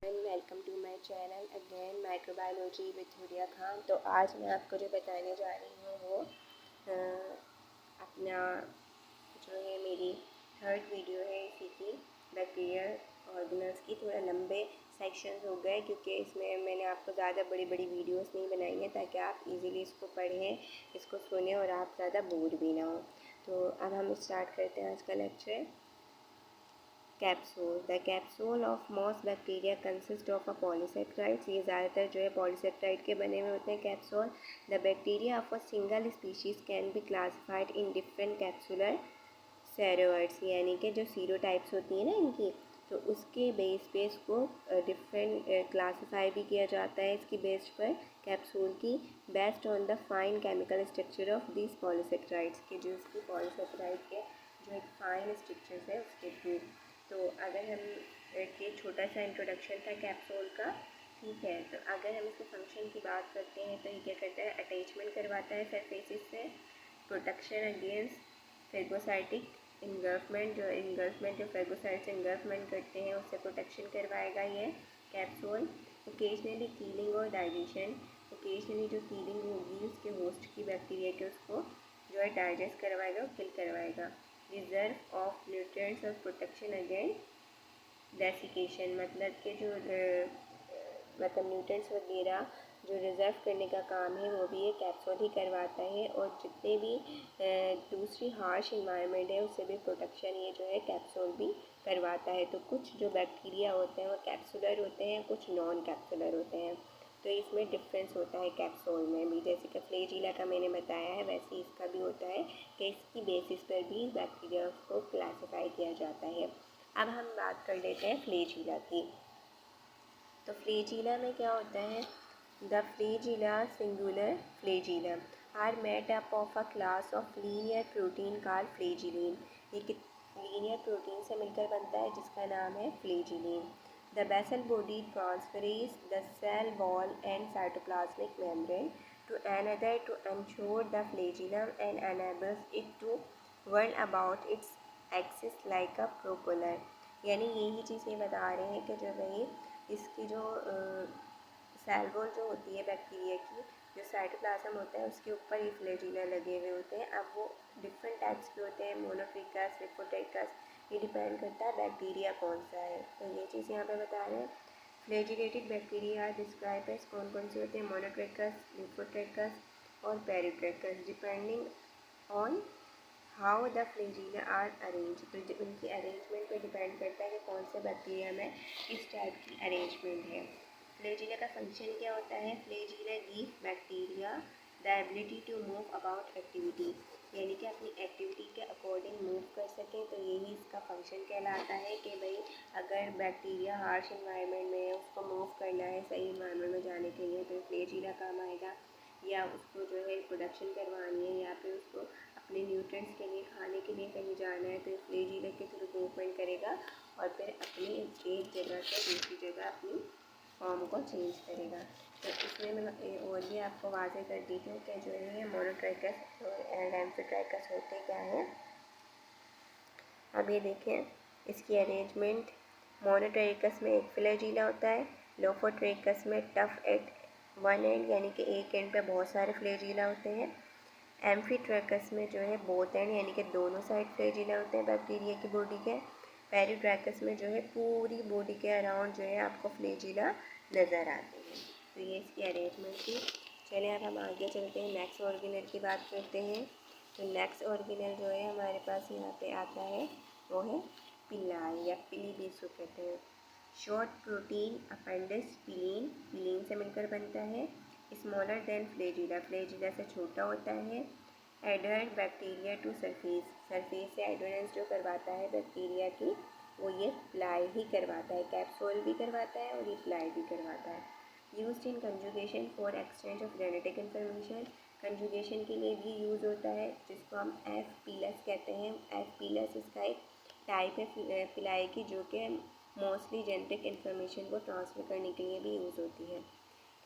Welcome to my channel again microbiology with Huriya Khan. तो आज मैं आपको जो बताने जा रही हूँ वो अपना जो है मेरी थर्ड वीडियो है इसी की बैक्टीरियल ऑर्गेनल्स की। थोड़ा लंबे सेक्शंस हो गए क्योंकि इसमें मैंने आपको ज़्यादा बड़ी बड़ी वीडियोस नहीं बनाई हैं ताकि आप इजीली इसको पढ़ें, इसको सुनें और आप ज़्यादा बोर भी ना हो। तो अब हम स्टार्ट करते हैं आज का lecture. Capsule. The capsule of most bacteria consist of a polysaccharides. ये ज़्यादातर जो है पॉलीसेक्राइड के बने हुए होते हैं capsule. The bacteria of a single species can be classified in different capsular serotypes, यानी कि जो सीरोटाइप्स होती हैं ना इनकी, तो उसके बेस पे इसको डिफरेंट क्लासीफाई भी किया जाता है इसकी बेस पर कैप्सूल की, based on the fine chemical structure of this polysaccharides के, जो इसकी पॉलीसेक्राइड के जो एक फाइन स्ट्रक्चर्स है उसके थ्रू। तो अगर हम ये छोटा सा इंट्रोडक्शन था कैप्सूल का, ठीक है। तो अगर हम इसके फंक्शन की बात करते हैं तो ये क्या करता है, अटैचमेंट करवाता है सरफेसिस से, प्रोटेक्शन अगेंस्ट फेगोसाइटिक इन्गल्फमेंट जो फेगोसाइट से इन्गल्फमेंट करते हैं उससे प्रोटेक्शन करवाएगा ये कैप्सूल। ओकेजनली कीलिंग और डाइजेशन, ओकेजनली जो कीलिंग होगी उसके होस्ट की बैक्टीरिया के, उसको जो है डाइजेस्ट करवाएगा और किल करवाएगा। रिजर्व ऑफ न्यूट्रिएंट्स और प्रोटेक्शन अगेंस्ट डेसिकेशन, मतलब कि जो मतलब न्यूट्रिएंट्स वगैरह जो रिज़र्व करने का काम है वो भी ये कैप्सूल ही करवाता है, और जितने भी दूसरी हार्श इन्वायरमेंट है उससे भी प्रोटेक्शन ये जो है कैप्सूल भी करवाता है। तो कुछ जो बैक्टीरिया होते हैं वो कैप्सुलर होते हैं, कुछ नॉन कैप्सुलर होते हैं। तो इसमें डिफरेंस होता है कैप्सूल में भी, जैसे कि फ्लैजिला का मैंने बताया है वैसे इसका भी होता है कि इसकी बेसिस पर भी बैक्टीरिया को क्लासीफाई किया जाता है। अब हम बात कर लेते हैं फ्लैजिला की। तो फ्लैजिला में क्या होता है, the flagella singular flagellum are made up of a class of linear protein called flagellin. ये लीनियर प्रोटीन से मिलकर बनता है जिसका नाम है flagellin. The basal body transverses the cell wall and cytoplasmic membrane to another to ensure the flagellum and enables it to whirl about its axis like a propeller। यानी यही चीज़ ये बता रहे हैं कि जो भाई इसकी जो सेल वॉल जो होती है बैक्टीरिया की, जो साइटोप्लाज्म होता है उसके ऊपर ये फ्लैजिला लगे हुए होते हैं। अब वो डिफरेंट टाइप्स के होते हैं, मोनोट्रिकस, लिपोट्रिकस, ये डिपेंड करता है बैक्टीरिया कौन सा है। तो ये चीज़ यहाँ पे बता रहे हैं। फ्लैजिलेटेड बैक्टीरिया डिस्क्राइब एज कौन कौन से होते हैं, मोनोट्रिकस, लिपोट्रिकस और peritrichous, depending on how the flagella are arrange. तो उनकी अरेंजमेंट पे डिपेंड करता है कि कौन से बैक्टीरिया में किस टाइप की अरेंजमेंट है। फ्लैजिला का फंक्शन क्या होता है, flagella give bacteria the ability to move about activity, यानी कि अपनी एक्टिविटी के अकॉर्डिंग मूव कर सकें। तो यही इसका फंक्शन कहलाता है कि भाई अगर बैक्टीरिया हार्श इन्वायरमेंट में है उसको मूव करना है सही इन्वायरमेंट में जाने के लिए तो फ्लैजिला काम आएगा, या उसको जो है प्रोडक्शन करवानी है या फिर उसको अपने न्यूट्रिएंट्स के लिए खाने के लिए कहीं जाना है तो फ्लैजिला के थ्रू मूवमेंट करेगा और फिर अपनी एक जगह से दूसरी जगह अपनी फॉर्म को चेंज करेगा। तो इसमें मैं और भी आपको वाज़ेह कर दी हूँ कि जो है मोनोट्रिकस और एम्फीट्रिकस होते क्या हैं। अब ये देखें इसकी अरेंजमेंट, मोनोट्रिकस में एक फ्लैजिला होता है, लोफोट्रिकस में टफ एट वन एंड यानी कि एक एंड पे बहुत सारे फ्लैजिला होते हैं। एम्फीट्रिकस में जो है बोथ एंड यानी कि दोनों साइड फ्लैजिला होते हैं बैक्टीरिया की बॉडी के। पेरिट्रिकस में जो है पूरी बॉडी के अराउंड जो है आपको फ्लैजिला नज़र आते हैं। तो ये इसकी अरेंजमेंट थी। चलिए अब हम आगे चलते हैं, नेक्स्ट ऑर्गेनल की बात करते हैं। तो नेक्स्ट ऑर्गेनल जो है हमारे पास यहाँ पे आता है वो है पिलाई या पिली भी इसको कहते हैं। शॉर्ट प्रोटीन अपेंडिक्स पिलीन, पिलीन से मिलकर बनता है। स्मॉलर देन फ्लैजिला, फ्लैजिला से छोटा होता है। Adherent bacteria to surface, surface से एडहेरेंस जो करवाता है बैक्टीरिया की वो ये पिलाई ही करवाता है, कैप्सूल भी करवाता है और ये पिलाई भी करवाता है। Used in conjugation for exchange of genetic information, conjugation के लिए भी यूज़ होता है जिसको हम एफ पीलस कहते हैं। एफ पीलस इसका एक टाइप है पिलाई की जो कि मोस्टली जेनेटिक इन्फॉर्मेशन को ट्रांसफ़र करने के लिए भी यूज़ होती है।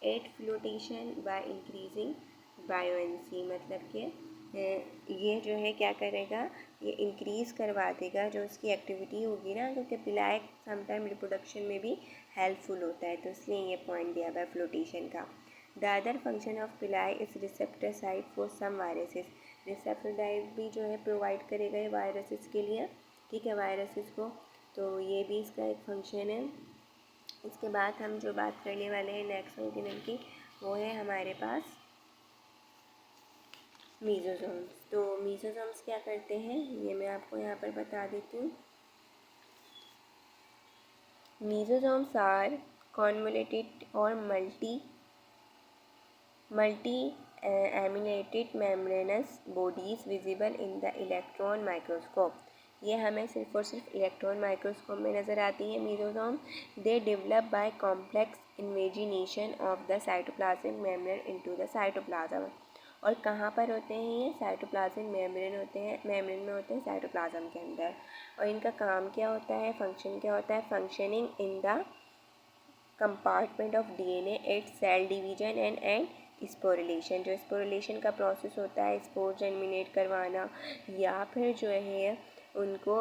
Eight flotation by increasing buoyancy, मतलब कि ये जो है क्या करेगा, ये इंक्रीज़ करवा देगा जो उसकी एक्टिविटी होगी ना, क्योंकि पिलाए समटाइम रिप्रोडक्शन में भी हेल्पफुल होता है, तो इसलिए ये पॉइंट दिया हुआ है फ्लोटेशन का। The other function of pili is receptor site for some viruses. Receptor site भी जो है प्रोवाइड करेगा ये वायरसेस के लिए, ठीक है, वायरसेस को, तो ये भी इसका एक फंक्शन है। इसके बाद हम जो बात करने वाले हैं नेक्स्ट ऑर्गेनल की, वो है हमारे पास मीजोजोम्स। तो मीजोजोम्स क्या करते हैं ये मैं आपको यहाँ पर बता देती हूँ। मीजोजोम्स आर कॉन्वोलेटेड और multi emanated membranes bodies visible in the electron microscope. ये हमें सिर्फ और सिर्फ इलेक्ट्रॉन माइक्रोस्कोप में नज़र आती है mesosome. They develop by complex invagination of the cytoplasmic membrane into the cytoplasm. और कहाँ पर होते हैं ये, साइटोप्लाज्मिक मेम्ब्रेन होते हैं, मेम्ब्रेन में होते हैं साइटोप्लाज्म के अंदर। और इनका काम क्या होता है, फंक्शन क्या होता है, functioning in the compartment of DNA at cell division and sporulation. जो स्पोरिलेशन का प्रोसेस होता है, स्पोर जर्मिनेट करवाना या फिर जो है उनको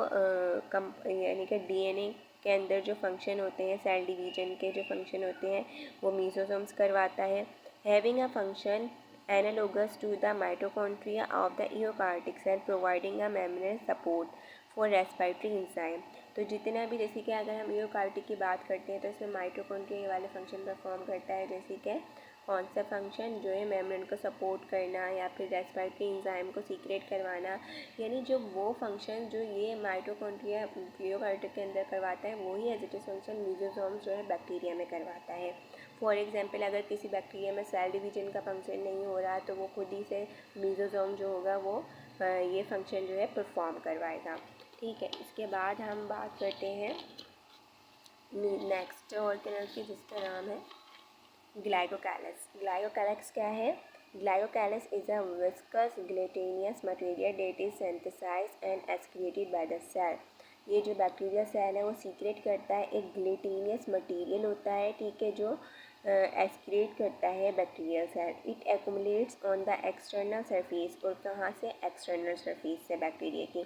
यानी कि डीएनए के अंदर जो फंक्शन होते हैं, सेल डिवीजन के जो फंक्शन होते हैं, वो मीजोसोम्स करवाता है। Having a function analogous to the mitochondria of the eukaryotic cell providing a membrane support for respiratory enzyme. तो जितना भी, जैसे कि अगर हम यूकार्टिक की बात करते हैं तो इसमें माइटोकॉन्ड्रिया ये वाले फंक्शन परफॉर्म करता है, जैसे कि कौन सा फंक्शन, जो है मेम्ब्रेन को सपोर्ट करना या फिर रेस्पिरेटरी इंजाइम को सीक्रेट करवाना। यानी जो वो फंक्शन जो ये माइटोकॉन्ड्रिया यूकार्टिक के अंदर करवाता है, वही एज इट इज फंक्शन मीजोसोम्स जो है बैक्टीरिया में करवाता है। फॉर एग्जाम्पल, अगर किसी बैक्टीरिया में सेल डिवीजन का फंक्शन नहीं हो रहा तो वो खुद ही से मीजोसोम जो होगा वो ये फंक्शन जो है परफॉर्म करवाएगा, ठीक है। इसके बाद हम बात करते हैं नेक्स्ट ऑर्गेनल की, जिसका नाम है ग्लाइकोकैलस। ग्लाइकोकैलस क्या है, glycocalyx is a viscous glutinous material that is synthesized and excreted by the cell. ये जो बैक्टीरिया सेल है वो सीक्रेट करता है, एक ग्लूटेनियस मटेरियल होता है, ठीक है, जो एक्सक्रीट करता है bacterial cell. It accumulates on the external surface, और कहाँ से, एक्सटर्नल सरफेस से बैक्टीरिया की,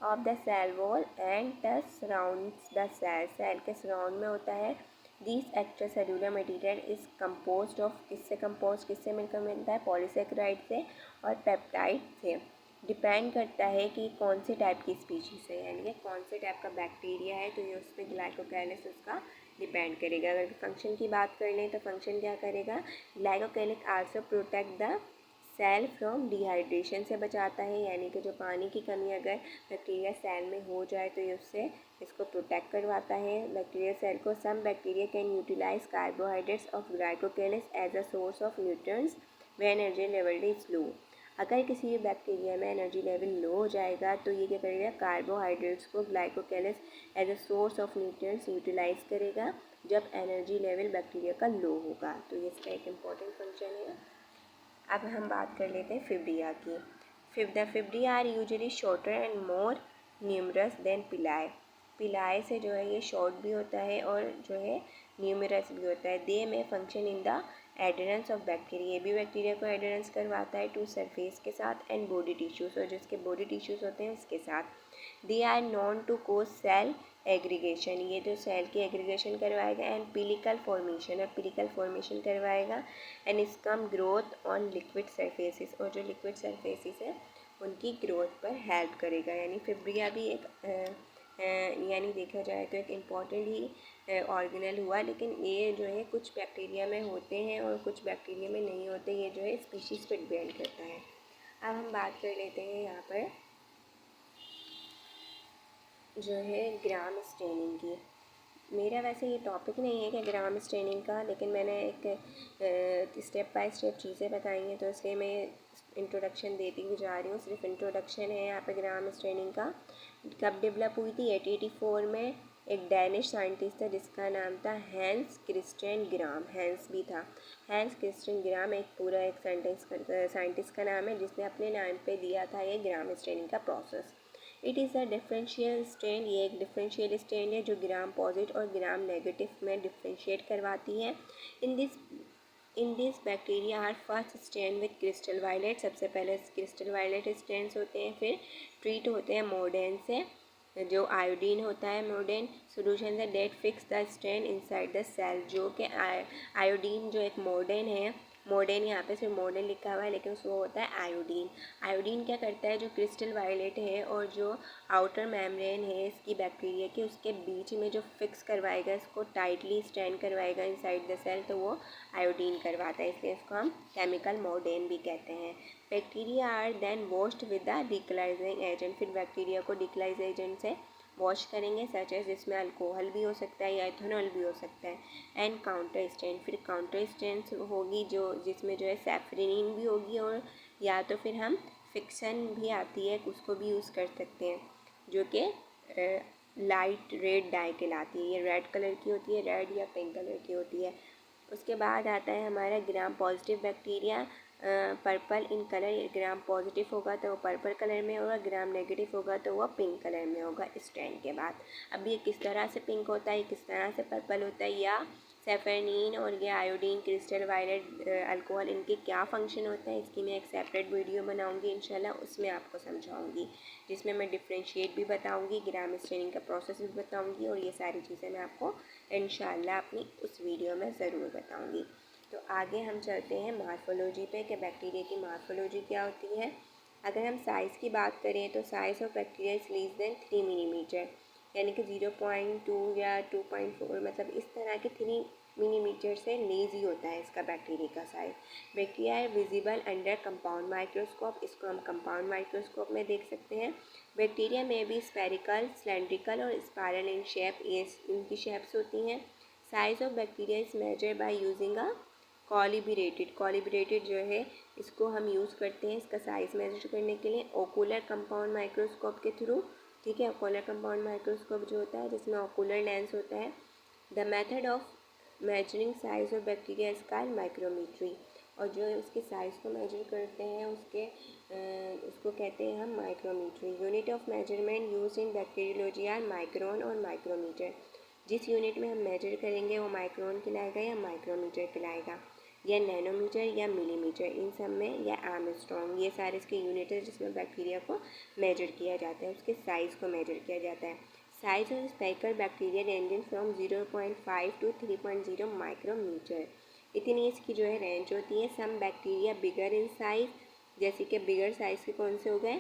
of the cell wall and the surrounds the cell, cell के सराउंड में होता है। This extra cellular material is compose of, किससे मिलकर मिलता है, पॉलीसेकेराइड से और पेप्टाइड से। डिपेंड करता है कि कौन से टाइप की स्पीशीज़ है, यानी कि कौन से टाइप का बैक्टीरिया है, तो ये उस पर ग्लाइकोकैलस उसका डिपेंड करेगा। अगर फंक्शन की बात कर लें तो फंक्शन क्या करेगा, glycocalyx also protect the cell from dehydration से बचाता है, यानी कि जो पानी की कमी अगर बैक्टीरिया सेल में हो जाए तो ये उससे इसको प्रोटेक्ट करवाता है बैक्टीरिया सेल को। Some bacteria can utilise carbohydrates of glycocalyx as a source of nutrients when energy level is low. अगर किसी बैक्टीरिया में एनर्जी लेवल लो हो जाएगा तो ये क्या करेगा, कार्बोहाइड्रेट्स को glycocalyx as a source of nutrients utilise करेगा जब एनर्जी लेवल बैक्टीरिया का लो होगा, तो ये इसका एक इम्पॉर्टेंट फंक्शन है। अब हम बात कर लेते हैं फिब्रिया की। The fimbriae are usually shorter and more numerous than pili. Pili से जो है ये शॉर्ट भी होता है और जो है न्यूमरस भी होता है। They may function in the adherence of bacteria, ये भी बैक्टीरिया को एडरेंस करवाता है टू सरफेस के साथ एंड बॉडी टिश्यूज़, और जिसके बॉडी टिश्यूज़ होते हैं उसके साथ। They are known to cause cell aggregation, ये जो सेल की एग्रीगेशन करवाएगा, एंड पिलिकल फॉर्मेशन, और पिलिकल फॉर्मेशन करवाएगा, एंड इसकम ग्रोथ ऑन लिक्विड सरफेसिस, और जो लिक्विड सरफेसिस है उनकी ग्रोथ पर हेल्प करेगा। यानी फिब्रिया भी एक यानी देखा जाए तो एक इम्पॉर्टेंट ही ऑर्गेनल हुआ, लेकिन ये जो है कुछ बैक्टीरिया में होते हैं और कुछ बैक्टीरिया में नहीं होते, ये जो है स्पीशीज़ पर डिपेंड करता है। अब हम बात कर लेते हैं यहाँ पर जो है ग्राम स्टेनिंग की। मेरा वैसे ये टॉपिक नहीं है कि ग्राम स्टेनिंग का, लेकिन मैंने एक स्टेप बाय स्टेप चीज़ें बताई हैं, तो इसलिए मैं इंट्रोडक्शन देती हुई जा रही हूँ। सिर्फ इंट्रोडक्शन है यहाँ पे ग्राम स्टेनिंग का। कब डेवलप हुई थी, 1884 में। एक डैनिश साइंटिस्ट था जिसका नाम था हैंस क्रिस्टियन ग्राम, हैंस भी था। हैंस क्रिस्टियन ग्राम एक पूरा एक साइंटिस्ट का नाम है जिसने अपने नाम पे दिया था ये ग्राम स्टेनिंग का process. It is a differential strain, ये एक डिफरेंशियल स्ट्रेन है जो ग्राम पॉजिटिव और ग्राम नेगेटिव में डिफ्रेंशिएट करवाती है। In this in this bacteria are first stain with crystal violet, सबसे पहले क्रिस्टल वायलेट स्टेन्स होते हैं, फिर ट्रीट होते हैं मोडेन से, जो आयोडीन होता है मोडेन सोल्यूशन से that fix the stain inside the cell, जो कि आयोडीन जो एक मोडेन है, मोडेन यहाँ पे सिर्फ मोडेन लिखा हुआ है लेकिन उसको होता है आयोडीन। आयोडीन क्या करता है, जो क्रिस्टल वायलेट है और जो आउटर मेम्ब्रेन है इसकी बैक्टीरिया की, उसके बीच में जो फिक्स करवाएगा, इसको टाइटली स्टैंड करवाएगा इनसाइड द सेल, तो वो आयोडीन करवाता है, इसलिए इसको हम केमिकल मोडेन भी कहते हैं। Bacteria are then washed with the decolorizing agent, फिर बैक्टीरिया को डिक्लाइज एजेंट से वॉश करेंगे, सच एज जिसमें अल्कोहल भी हो सकता है या इथेनॉल भी हो सकता है। एंड काउंटर स्ट्रेन, फिर काउंटर स्ट्रेन होगी जो जिसमें जो है सैफरिन भी होगी, और या तो फिर हम फिक्सन भी आती है उसको भी यूज़ कर सकते हैं, जो कि लाइट रेड डाई कहलाती है, ये रेड कलर की होती है, रेड या पिंक कलर की होती है। उसके बाद आता है हमारा gram positive bacteria, purple in colour, gram positive होगा तो वो पर्पल कलर में होगा, ग्राम नेगेटिव होगा तो वह पिंक कलर में होगा स्ट्रैंड के बाद। अब ये किस तरह से पिंक होता है, किस तरह से पर्पल होता है, या सेफेनिन और ये आयोडीन क्रिस्टल वायलेट अल्कोहल, इनके क्या फ़ंक्शन होता है, इसकी मैं एक सेपरेट वीडियो बनाऊंगी इंशाल्लाह, उसमें आपको समझाऊंगी, जिसमें मैं डिफ्रेंशिएट भी बताऊंगी, ग्राम स्ट्रेनिंग का प्रोसेस भी बताऊंगी, और ये सारी चीज़ें मैं आपको इंशाल्लाह अपनी उस वीडियो में ज़रूर बताऊंगी। तो आगे हम चलते हैं मार्फोलॉजी पे कि बैक्टीरिया की मार्फोलॉजी क्या होती है। अगर हम साइज़ की बात करें तो size of bacteria is less than 3 millimetre, यानी कि 0.2 या 2.4, मतलब इस तरह के 3 मिलीमीटर से लेस ही होता है इसका बैक्टीरिया का साइज। बैक्टीरिया है विजिबल अंडर कंपाउंड माइक्रोस्कोप, इसको हम कंपाउंड माइक्रोस्कोप में देख सकते हैं। बैक्टीरिया में भी स्पेरिकल, सिलेंड्रिकल और स्पायरल इन शेप, ये इनकी शेप्स होती हैं। Size of bacteria is measure by using a calibrated जो है इसको हम यूज़ करते हैं इसका साइज़ मेजर करने के लिए ओकुलर कंपाउंड माइक्रोस्कोप के थ्रू। ठीक है, ओकुलर कंपाउंड माइक्रोस्कोप जो होता है जिसमें ओकुलर लेंस होता है। The method of measuring size of bacteria is called micrometry, और जो उसके साइज़ को मेजर करते हैं उसको कहते हैं हम micrometry. Unit of measurement use in bacteriology are micron और माइक्रोमीटर, जिस यूनिट में हम मेजर करेंगे वो माइक्रोन कहलाएगा या माइक्रोमीटर कहलाएगा, या नैनोमीटर या मिलीमीटर, इन सब में, या आर्मस्ट्रॉन्ग, ये सारे इसके यूनिट है जिसमें बैक्टीरिया को मेजर किया जाता है, उसके साइज़ को मेजर किया जाता है। Size of spherical bacteria ranging from 0.5 to 3.0 micrometre, इतनी इसकी जो है रेंज होती है। Some bacteria bigger in size, जैसे कि बिगर साइज़ के कौन से हो गए,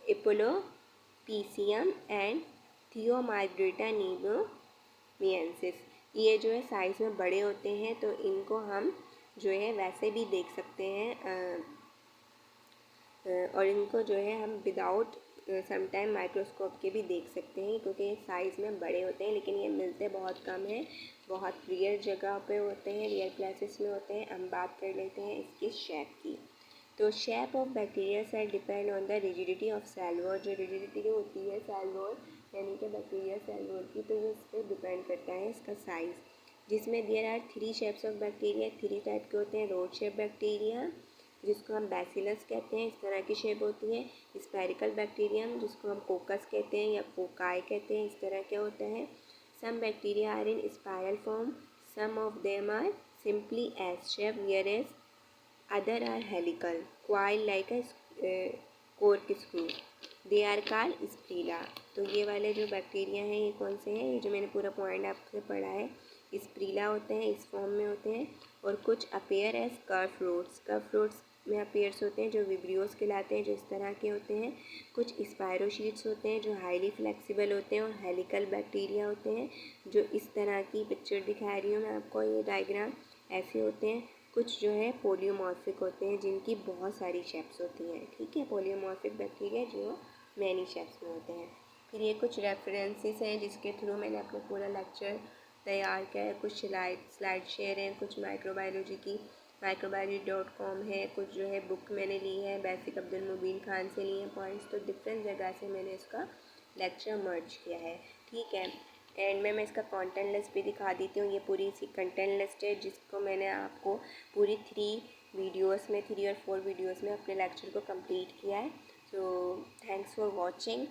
इपोलोपीसियम एंड थियोमाइग्रेटा नीमोमियंसिस, ये जो है साइज़ में बड़े होते हैं, तो इनको हम जो है वैसे भी देख सकते हैं, और इनको जो है हम विदाउट समटाइम माइक्रोस्कोप के भी देख सकते हैं, क्योंकि ये साइज़ में बड़े होते हैं, लेकिन ये मिलते बहुत कम हैं, बहुत रेयर जगह पे होते हैं, रेयर प्लेसेस में होते हैं। हम बात कर लेते हैं इसकी शेप की। तो shape of bacteria cell depend on the rigidity of cell wall, जो रिजिडिटी होती है सेल वॉल यानी कि बैक्टीरिया सेल वॉल की, तो ये इस पर डिपेंड करता है इसका साइज़, जिसमें there are 3 shapes of bacteria, 3 type के होते हैं। रोड शेप बैक्टीरिया जिसको हम बैसिलस कहते हैं, इस तरह की शेप होती है। स्पेरिकल बैक्टीरियम जिसको हम कोकस कहते हैं या फोकाई कहते हैं, इस तरह के होते हैं। Some bacteria are in spiral form, some of them are simply S shape, whereas other are helical coil like a corkscrew, they are called spirilla. तो ये वाले जो बैक्टीरिया हैं ये कौन से हैं, ये जो मैंने पूरा पॉइंट आपसे पढ़ा है, स्प्रीला होते हैं, इस फॉर्म में होते हैं। और कुछ अपेयर एज कर्व रूट्स में अपेयर्स होते हैं, जो विब्रियोस कहलाते हैं, जो इस तरह के होते हैं। कुछ स्पायरोशीट्स होते हैं जो हाईली फ्लेक्सिबल होते हैं, और हेलिकल बैक्टीरिया होते हैं जो इस तरह की पिक्चर दिखा रही हूँ मैं आपको, ये डायग्राम ऐसे होते हैं। कुछ जो है पोलियोमॉर्फिक होते हैं जिनकी बहुत सारी शेप्स होती हैं। ठीक है, पोलियोमॉर्फिक बैक्टीरिया जो मैनी शेप्स में होते हैं। फिर ये कुछ रेफरेंसेस हैं जिसके थ्रू मैंने अपना पूरा लेक्चर तैयार किया है। कुछ स्लाइड शेयर हैं, कुछ माइक्रोबायोलॉजी की microbiology.com है, कुछ जो है बुक मैंने ली है, बेसिक अब्दुल मुबीन खान से लिए हैं पॉइंट्स, तो डिफरेंट जगह से मैंने इसका लेक्चर मर्ज किया है। ठीक है, एंड में मैं इसका कंटेंट लिस्ट भी दिखा देती हूँ। ये पूरी इसी कंटेंट लिस्ट है जिसको मैंने आपको पूरी 3 वीडियोस में, 3 और 4 वीडियोस में अपने लेक्चर को कंप्लीट किया है। So thanks for watching.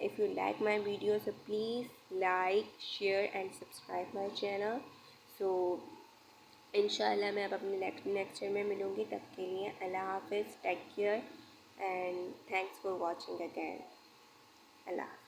If you like my video, so please like, share and subscribe my channel. So इंशाल्लाह मैं अब अपने नेक्स्ट लेक्चर में मिलूँगी। तब के लिए अल्लाह हाफ़िज़, take care and thanks for watching again. Allah.